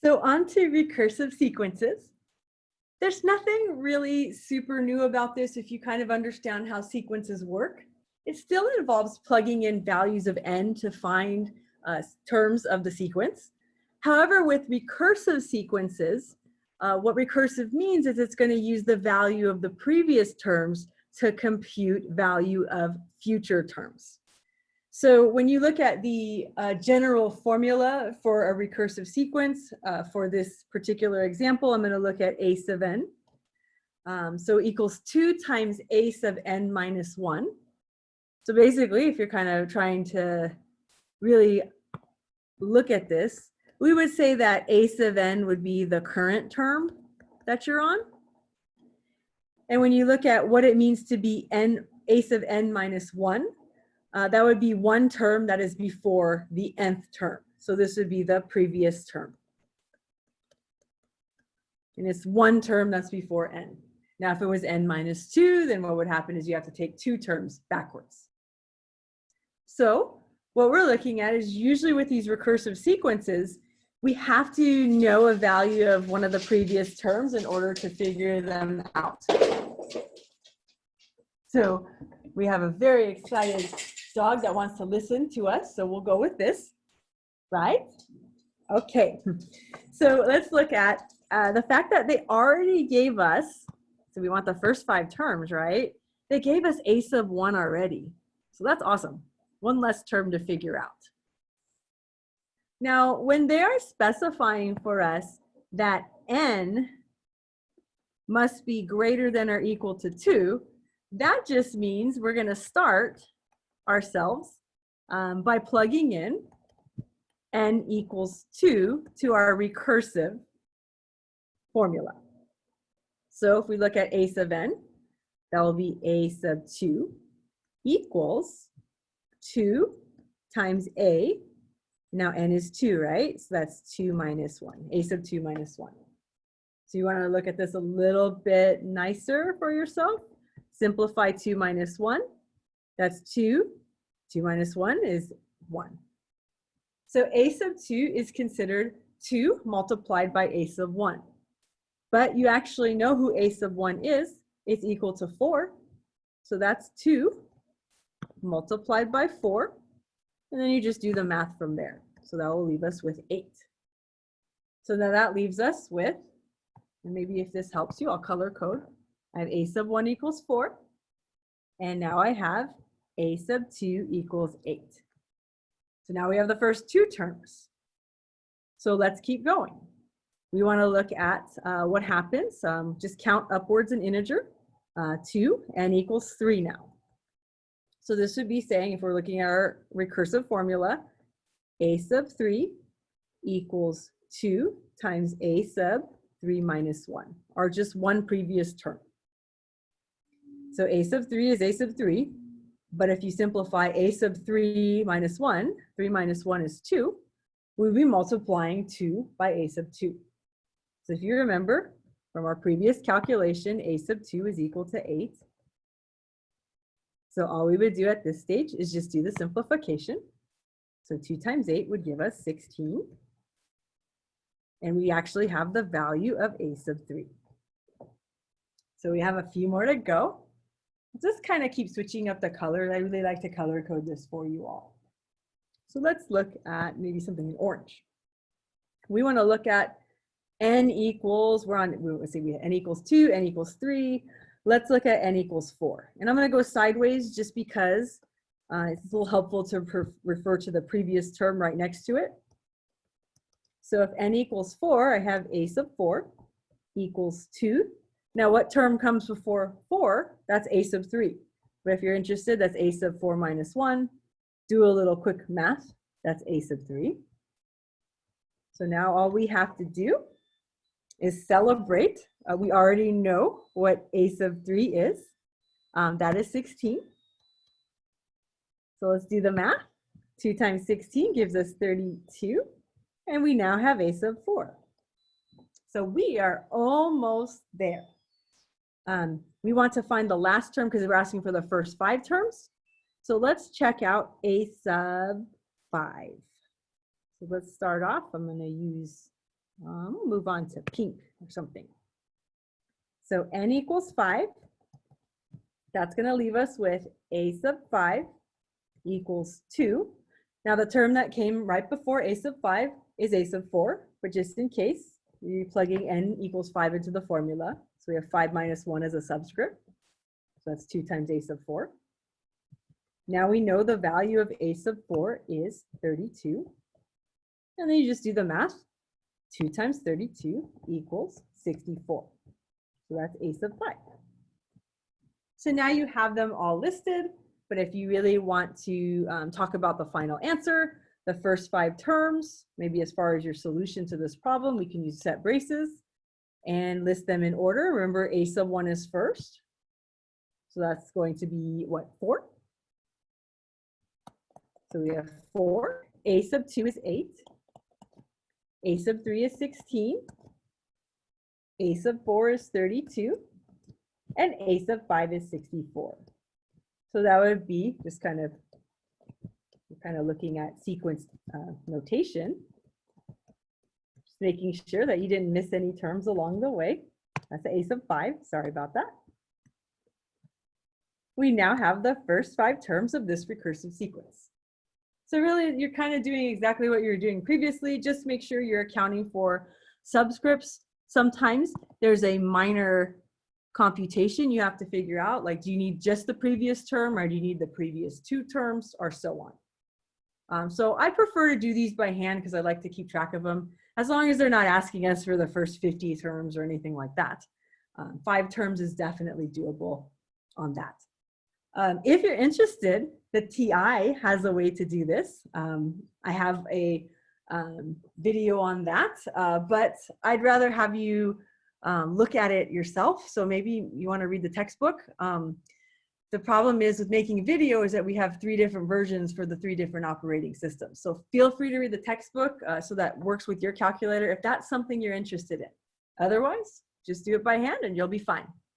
So on to recursive sequences. There's nothing really super new about this if you kind of understand how sequences work. It still involves plugging in values of n to find terms of the sequence. However, with recursive sequences, what recursive means is it's going to use the value of the previous terms to compute value of future terms. So when you look at the general formula for a recursive sequence, for this particular example, I'm going to look at a sub n. So equals 2 times a sub n minus 1. So basically, if you're kind of trying to really look at this, we would say that a sub n would be the current term that you're on. And when you look at what it means to be a sub n minus 1, that would be one term that is before the nth term. So this would be the previous term. And it's one term that's before n. Now, if it was n minus 2, then what would happen is you have to take two terms backwards. So what we're looking at is usually with these recursive sequences, we have to know a value of one of the previous terms in order to figure them out. So we have a very excited dog that wants to listen to us, so we'll go with this, right? Okay, so let's look at the fact that they already gave us, so we want the first 5 terms, right? They gave us a sub 1 already, so that's awesome. One less term to figure out. Now, when they are specifying for us that n must be greater than or equal to 2, that just means we're going to start ourselves by plugging in n equals 2 to our recursive formula. So if we look at a sub n, that will be a sub 2 equals 2 times a. Now n is 2, right? So that's 2 minus 1, a sub 2 minus 1. So you want to look at this a little bit nicer for yourself. Simplify 2 minus 1. That's 2. 2 minus 1 is 1. So a sub 2 is considered 2 multiplied by a sub 1. But you actually know who a sub 1 is. It's equal to 4. So that's 2 multiplied by 4. And then you just do the math from there. So that will leave us with 8. So now that leaves us with, and maybe if this helps you, I'll color code. I have a sub 1 equals 4. And now I have a sub 2 equals 8. So now we have the first 2 terms. So let's keep going. We want to look at what happens. Just count upwards an integer. 2, n equals 3 now. So this would be saying, if we're looking at our recursive formula, a sub 3 equals 2 times a sub 3 minus 1, or just one previous term. So a sub 3 is a sub 3, but if you simplify a sub 3 minus 1, 3 minus 1 is 2, we'll be multiplying 2 by a sub 2. So if you remember from our previous calculation, a sub 2 is equal to 8. So all we would do at this stage is just do the simplification. So 2 times 8 would give us 16. And we actually have the value of a sub 3. So we have a few more to go. Just kind of keep switching up the colors. I really like to color code this for you all. So let's look at maybe something in orange. We want to look at n equals, let's see, we have n equals 2, n equals 3. Let's look at n equals 4. And I'm going to go sideways just because it's a little helpful to refer to the previous term right next to it. So if n equals 4, I have a sub 4 equals 2. Now what term comes before 4? That's a sub 3. But if you're interested, that's a sub 4 minus 1. Do a little quick math. That's a sub 3. So now all we have to do is celebrate. We already know what a sub 3 is. That is 16. So let's do the math. 2 times 16 gives us 32. And we now have a sub 4. So we are almost there. We want to find the last term because we're asking for the first 5 terms. So let's check out a sub 5. So let's start off. I'm going to use We'll move on to pink or something. So n equals 5. That's going to leave us with a sub 5 equals 2. Now the term that came right before a sub 5 is a sub 4, but just in case, you're plugging n equals 5 into the formula. So we have 5 minus 1 as a subscript. So that's 2 times a sub 4. Now we know the value of a sub 4 is 32. And then you just do the math. 2 times 32 equals 64. So that's a sub 5. So now you have them all listed, but if you really want to talk about the final answer, the first 5 terms, maybe as far as your solution to this problem, we can use set braces and list them in order. Remember, a sub 1 is first. So that's going to be what, 4? So we have 4. A sub 2 is 8. A sub 3 is 16. A sub 4 is 32. And a sub 5 is 64. So that would be just kind of looking at sequence notation. Just making sure that you didn't miss any terms along the way. That's a sub 5. Sorry about that. We now have the first 5 terms of this recursive sequence. So really, you're kind of doing exactly what you were doing previously. Just make sure you're accounting for subscripts. Sometimes there's a minor computation you have to figure out, like do you need just the previous term or do you need the previous 2 terms or so on. So I prefer to do these by hand because I like to keep track of them, as long as they're not asking us for the first 50 terms or anything like that. 5 terms is definitely doable on that. If you're interested, the TI has a way to do this. I have a video on that, but I'd rather have you look at it yourself. So maybe you want to read the textbook. The problem is with making a video is that we have 3 different versions for the 3 different operating systems. So feel free to read the textbook so that works with your calculator if that's something you're interested in. Otherwise, just do it by hand and you'll be fine.